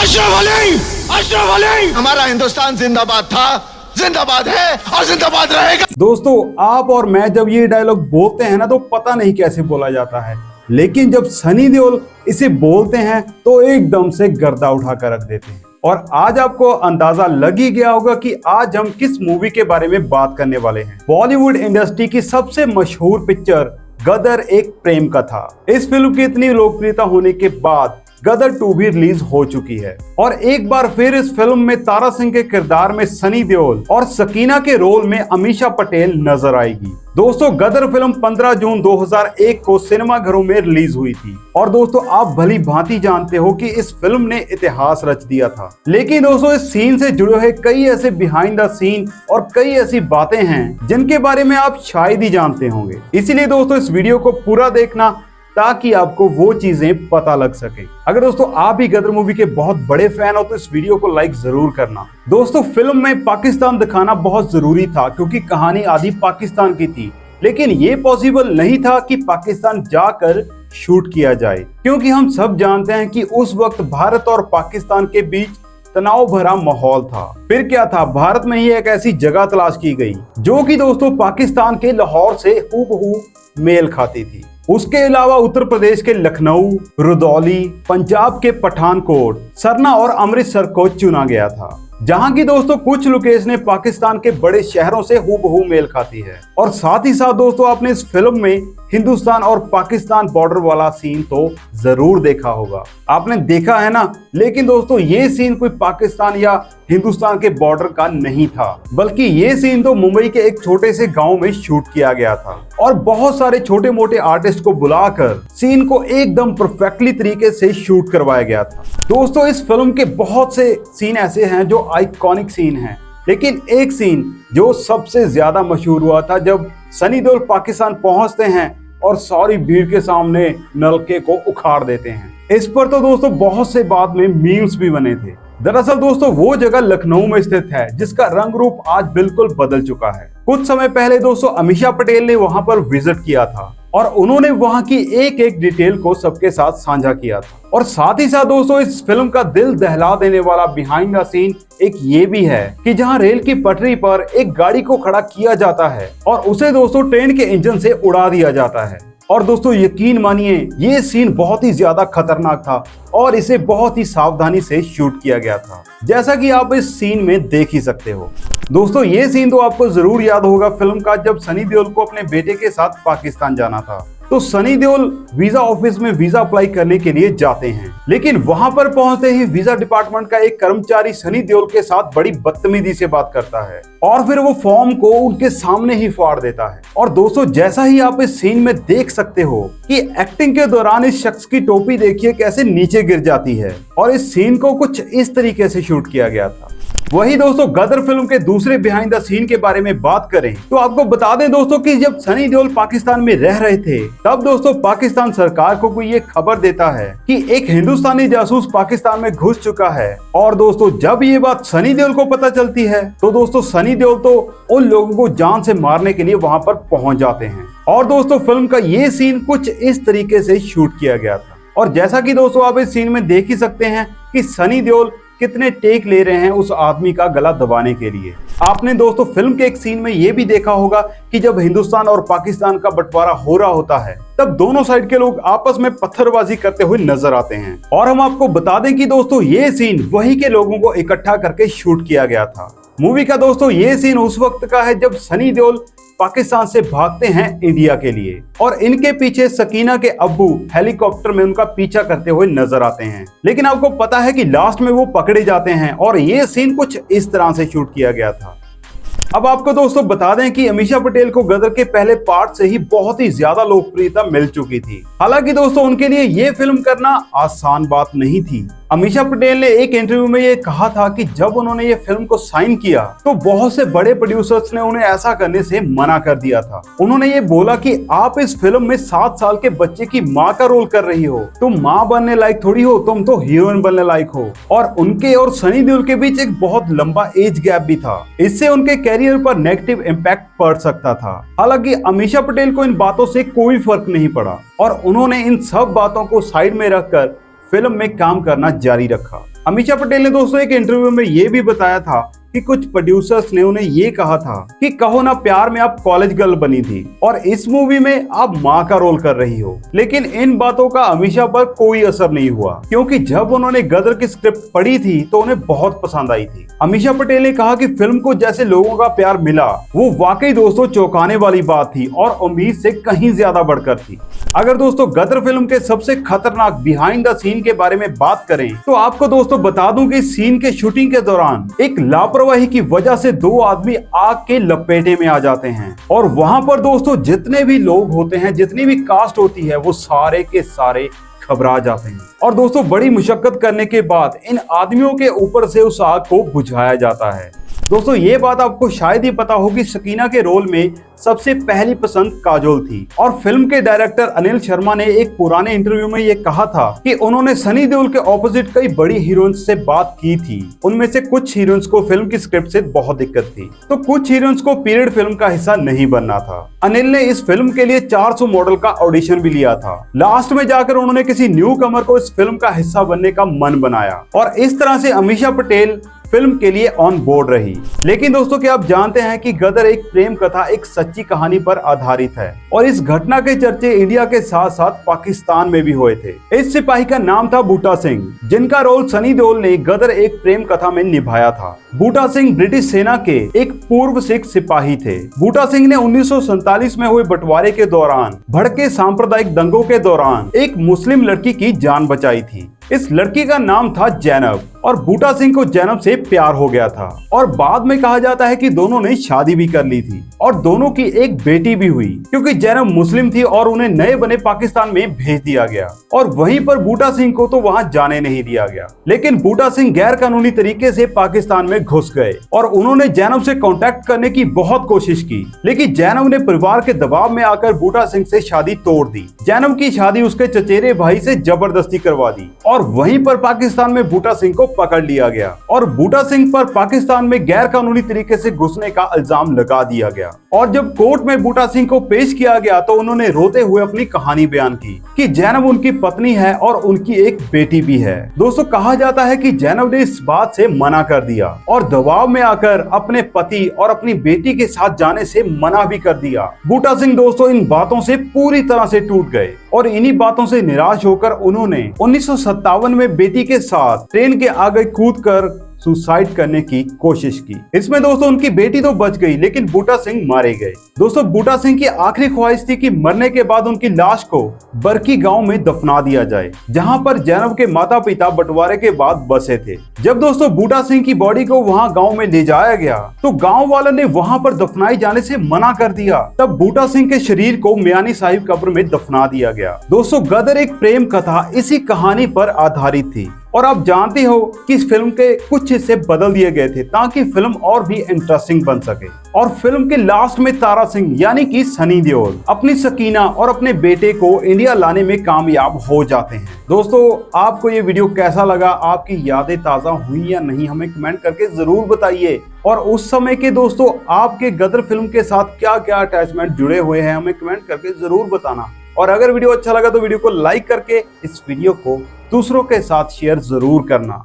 अशरफ अली, अशरफ अली। हमारा हिंदुस्तान जिंदाबाद था, जिंदाबाद है और जिंदाबाद रहेगा। दोस्तों, आप और मैं जब ये डायलॉग बोलते हैं ना तो पता नहीं कैसे बोला जाता है, लेकिन जब सनी देओल इसे बोलते हैं तो एकदम से गर्दा उठा कर रख देते हैं। और आज आपको अंदाजा लग ही गया होगा कि आज हम किस मूवी के बारे में बात करने वाले हैं। बॉलीवुड इंडस्ट्री की सबसे मशहूर पिक्चर गदर एक प्रेम कथा। इस फिल्म की इतनी लोकप्रियता होने के बाद गदर 2 भी रिलीज हो चुकी है और एक बार फिर इस फिल्म में तारा सिंह के किरदार में सनी देओल और सकीना के रोल में अमीषा पटेल नजर आएगी। दोस्तों, गदर फिल्म 15 जून 2001 को सिनेमाघरों में रिलीज हुई थी और दोस्तों आप भली भांति जानते हो कि इस फिल्म ने इतिहास रच दिया था। लेकिन दोस्तों, इस सीन से जुड़े हुए कई ऐसे बिहाइंड द सीन और कई ऐसी बातें हैं जिनके बारे में आप शायद ही जानते होंगे। इसीलिए दोस्तों इस वीडियो को पूरा देखना ताकि आपको वो चीजें पता लग सके। अगर दोस्तों आप भी गदर मूवी के बहुत बड़े फैन हो तो इस वीडियो को लाइक जरूर करना। दोस्तों, फिल्म में पाकिस्तान दिखाना बहुत जरूरी था क्योंकि कहानी आधी पाकिस्तान की थी, लेकिन ये पॉसिबल नहीं था कि पाकिस्तान जाकर शूट किया जाए, क्योंकि हम सब जानते हैं कि उस वक्त भारत और पाकिस्तान के बीच तनाव भरा माहौल था। फिर क्या था, भारत में ही एक ऐसी जगह तलाश की गई जो कि दोस्तों पाकिस्तान के लाहौर से हूबहू मेल खाती थी। उसके अलावा उत्तर प्रदेश के लखनऊ, रुदौली, पंजाब के पठानकोट, सरना और अमृतसर को चुना गया था, जहां की दोस्तों कुछ लोकेशनें पाकिस्तान के बड़े शहरों से हूबहू मेल खाती है। और साथ ही साथ दोस्तों आपने इस फिल्म में हिंदुस्तान और पाकिस्तान बॉर्डर वाला सीन तो जरूर देखा होगा, आपने देखा है ना। लेकिन दोस्तों ये सीन कोई पाकिस्तान या हिंदुस्तान के बॉर्डर का नहीं था, बल्कि ये सीन तो मुंबई के एक छोटे से गांव में शूट किया गया था और बहुत सारे छोटे मोटे आर्टिस्ट को बुलाकर सीन को एकदम परफेक्टली तरीके से शूट करवाया गया था। दोस्तों इस फिल्म के बहुत से सीन ऐसे हैं जो आइकॉनिक सीन हैं, लेकिन एक सीन जो सबसे ज्यादा मशहूर हुआ था जब सनी देओल पाकिस्तान पहुंचते हैं और सारी भीड़ के सामने नलके को उखाड़ देते हैं। इस पर तो दोस्तों बहुत से बाद में मीम्स भी बने थे। दरअसल दोस्तों वो जगह लखनऊ में स्थित है जिसका रंग रूप आज बिल्कुल बदल चुका है। कुछ समय पहले दोस्तों अमीषा पटेल ने वहां पर विजिट किया था और उन्होंने वहां की एक एक डिटेल को सबके साथ साझा किया था। और साथ ही साथ दोस्तों इस फिल्म का दिल दहला देने वाला बिहाइंड द सीन एक ये भी है कि जहां रेल की पटरी पर एक गाड़ी को खड़ा किया जाता है और उसे दोस्तों ट्रेन के इंजन से उड़ा दिया जाता है। और दोस्तों यकीन मानिए ये सीन बहुत ही ज्यादा खतरनाक था और इसे बहुत ही सावधानी से शूट किया गया था, जैसा कि आप इस सीन में देख ही सकते हो। दोस्तों ये सीन तो आपको जरूर याद होगा फिल्म का, जब सनी देओल को अपने बेटे के साथ पाकिस्तान जाना था तो सनी देओल वीजा ऑफिस में वीजा अप्लाई करने के लिए जाते हैं, लेकिन वहां पर पहुंचते ही वीजा डिपार्टमेंट का एक कर्मचारी सनी देओल के साथ बड़ी बदतमीजी से बात करता है और फिर वो फॉर्म को उनके सामने ही फाड़ देता है। और दोस्तों जैसा ही आप इस सीन में देख सकते हो कि एक्टिंग के दौरान इस शख्स की टोपी देखिए कैसे नीचे गिर जाती है और इस सीन को कुछ इस तरीके से शूट किया गया था। वही दोस्तों गदर फिल्म के दूसरे बिहाइंड द सीन के बारे में बात करें तो आपको बता दें दोस्तों कि जब सनी देओल पाकिस्तान में रह रहे थे तब दोस्तों पाकिस्तान सरकार को कोई ये खबर देता है कि एक हिंदुस्तानी जासूस पाकिस्तान में घुस चुका है। और दोस्तों जब ये बात सनी देओल को पता चलती है तो दोस्तों सनी देओल तो उन लोगों को जान से मारने के लिए वहां पर पहुंच जाते हैं। और दोस्तों फिल्म का ये सीन कुछ इस तरीके से शूट किया गया था और जैसा कि दोस्तों आप इस सीन में देख ही सकते हैं कि सनी देओल कितने टेक ले रहे हैं उस आदमी का गला दबाने के लिए। आपने दोस्तों फिल्म के एक सीन में ये भी देखा होगा कि जब हिंदुस्तान और पाकिस्तान का बंटवारा हो रहा होता है तब दोनों साइड के लोग आपस में पत्थरबाजी करते हुए नजर आते हैं। और हम आपको बता दें कि दोस्तों ये सीन वही के लोगों को इकट्ठा करके शूट किया गया था। मूवी का दोस्तों ये सीन उस वक्त का है जब सनी देओल पाकिस्तान से भागते हैं इंडिया के लिए और इनके पीछे सकीना के अब्बू हेलीकॉप्टर में उनका पीछा करते हुए नजर आते हैं। लेकिन आपको पता है कि लास्ट में वो पकड़े जाते हैं और ये सीन कुछ इस तरह से शूट किया गया था। अब आपको दोस्तों बता दें कि अमीषा पटेल को गदर के पहले पार्ट से ही बहुत ही ज्यादा लोकप्रियता मिल चुकी थी। हालांकि दोस्तों उनके लिए ये फिल्म करना आसान बात नहीं थी। अमीषा पटेल ने एक इंटरव्यू में ये कहा था कि जब उन्होंने ये फिल्म को साइन किया तो बहुत से बड़े प्रोड्यूसर्स ने उन्हें ऐसा करने से मना कर दिया था। उन्होंने ये बोला कि आप इस फिल्म में 7 साल के बच्चे की माँ का रोल कर रही हो, तुम माँ बनने लायक थोड़ी हो, तुम तो हीरोइन बनने लायक हो। और उनके और सनी देओल के बीच एक बहुत लंबा एज गैप भी था, इससे उनके कैरियर पर नेगेटिव इम्पैक्ट पड़ सकता था। हालांकि अमीषा पटेल को इन बातों से कोई फर्क नहीं पड़ा और उन्होंने इन सब बातों को साइड में रखकर फिल्म में काम करना जारी रखा। अमीषा पटेल ने दोस्तों एक इंटरव्यू में ये भी बताया था कि कुछ प्रोड्यूसर्स ने उन्हें ये कहा था कि कहो ना प्यार में आप कॉलेज गर्ल बनी थी और इस मूवी में आप माँ का रोल कर रही हो। लेकिन इन बातों का अमीषा पर कोई असर नहीं हुआ, क्योंकि जब उन्होंने गदर की स्क्रिप्ट पढ़ी थी तो उन्हें बहुत पसंद आई थी। अमीषा पटेल ने कहा कि फिल्म को जैसे लोगों का प्यार मिला वो वाकई दोस्तों चौंकाने वाली बात थी और उम्मीद से कहीं ज्यादा बढ़कर थी। अगर दोस्तों गदर फिल्म के सबसे खतरनाक बिहाइंड द सीन के बारे में बात करें तो आपको दोस्तों बता दूं कि सीन के शूटिंग के दौरान एक लापरवाही की वजह से 2 आदमी आग के लपेटे में आ जाते हैं और वहां पर दोस्तों जितने भी लोग होते हैं, जितनी भी कास्ट होती है, वो सारे के सारे घबरा जाते हैं और दोस्तों बड़ी मुशक्कत करने के बाद इन आदमियों के ऊपर से उस आग को बुझाया जाता है। दोस्तों ये बात आपको शायद ही पता होगी, सकीना के रोल में सबसे पहली पसंद काजोल थी और फिल्म के डायरेक्टर अनिल शर्मा ने एक पुराने इंटरव्यू में ये कहा था कि उन्होंने सनी देओल के ऑपोजिट कई बड़ी हीरोइंस से बात की थी। उनमें से कुछ हीरोइंस को फिल्म की स्क्रिप्ट से बहुत दिक्कत थी तो कुछ हीरोइंस को पीरियड फिल्म का हिस्सा नहीं बनना था। अनिल ने इस फिल्म के लिए 400 मॉडल का ऑडिशन भी लिया था। लास्ट में जाकर उन्होंने किसी न्यू कमर को इस फिल्म का हिस्सा बनने का मन बनाया और इस तरह से अमीषा पटेल फिल्म के लिए ऑन बोर्ड रही। लेकिन दोस्तों क्या आप जानते हैं कि गदर एक प्रेम कथा, एक सच्ची कहानी पर आधारित है और इस घटना के चर्चे इंडिया के साथ साथ पाकिस्तान में भी हुए थे। इस सिपाही का नाम था बूटा सिंह, जिनका रोल सनी देओल ने गदर एक प्रेम कथा में निभाया था। बूटा सिंह ब्रिटिश सेना के एक पूर्व सिख सिपाही थे। बूटा सिंह ने 1947 में हुए बंटवारे के दौरान भड़के सांप्रदायिक दंगों के दौरान एक मुस्लिम लड़की की जान बचाई थी। इस लड़की का नाम था जैनब और बूटा सिंह को जैनब से प्यार हो गया था और बाद में कहा जाता है कि दोनों ने शादी भी कर ली थी और दोनों की एक बेटी भी हुई, क्योंकि जैनब मुस्लिम थी और उन्हें नए बने पाकिस्तान में भेज दिया गया और वहीं पर बूटा सिंह को तो वहां जाने नहीं दिया गया। लेकिन बूटा सिंह गैर कानूनी तरीके से पाकिस्तान में घुस गए और उन्होंने जैनब से कांटेक्ट करने की बहुत कोशिश की, लेकिन जैनब ने परिवार के दबाव में आकर बूटा सिंह से शादी तोड़ दी। जैनब की शादी उसके चचेरे भाई से जबरदस्ती करवा दी और वहीं पर पाकिस्तान में बूटा सिंह को पकड़ लिया गया और बूटा सिंह पर पाकिस्तान में गैर कानूनी तरीके से घुसने का इल्जाम लगा दिया गया। और जब कोर्ट में बूटा सिंह को पेश किया गया तो उन्होंने रोते हुए अपनी कहानी बयान की कि जैनब उनकी पत्नी है और उनकी एक बेटी भी है। दोस्तों कहा जाता है कि जैनब ने इस बात से मना कर दिया और दबाव में आकर अपने पति और अपनी बेटी के साथ जाने से मना भी कर दिया। बूटा सिंह दोस्तों इन बातों से पूरी तरह से टूट गए और इन्हीं बातों से निराश होकर उन्होंने 1957 में बेटी के साथ ट्रेन के आगे कूदकर सुसाइड करने की कोशिश की। इसमें दोस्तों उनकी बेटी तो बच गई लेकिन बूटा सिंह मारे गए। दोस्तों बूटा सिंह की आखिरी ख्वाहिश थी कि मरने के बाद उनकी लाश को बरकी गांव में दफना दिया जाए, जहां पर जैनब के माता पिता बंटवारे के बाद बसे थे। जब दोस्तों बूटा सिंह की बॉडी को वहां गांव में ले जाया गया तो गांव वालों ने वहां पर दफनाए जाने से मना कर दिया। तब बूटा सिंह के शरीर को मियानी साहिब कब्र में दफना दिया गया। दोस्तों गदर एक प्रेम कथा इसी कहानी पर आधारित थी और आप जानते हो कि इस फिल्म के कुछ हिस्से बदल दिए गए थे ताकि फिल्म और भी इंटरेस्टिंग बन सके। और फिल्म के लास्ट में तारा सिंह यानी कि सनी देओल अपनी सकीना और अपने बेटे को इंडिया लाने में कामयाब हो जाते हैं। दोस्तों आपको ये वीडियो कैसा लगा, आपकी यादें ताजा हुई या नहीं, हमें कमेंट करके जरूर बताइए। और उस समय के दोस्तों आपके गदर फिल्म के साथ क्या क्या अटैचमेंट जुड़े हुए हैं हमें कमेंट करके जरूर बताना। और अगर वीडियो अच्छा लगा तो वीडियो को लाइक करके इस वीडियो को दूसरों के साथ शेयर जरूर करना।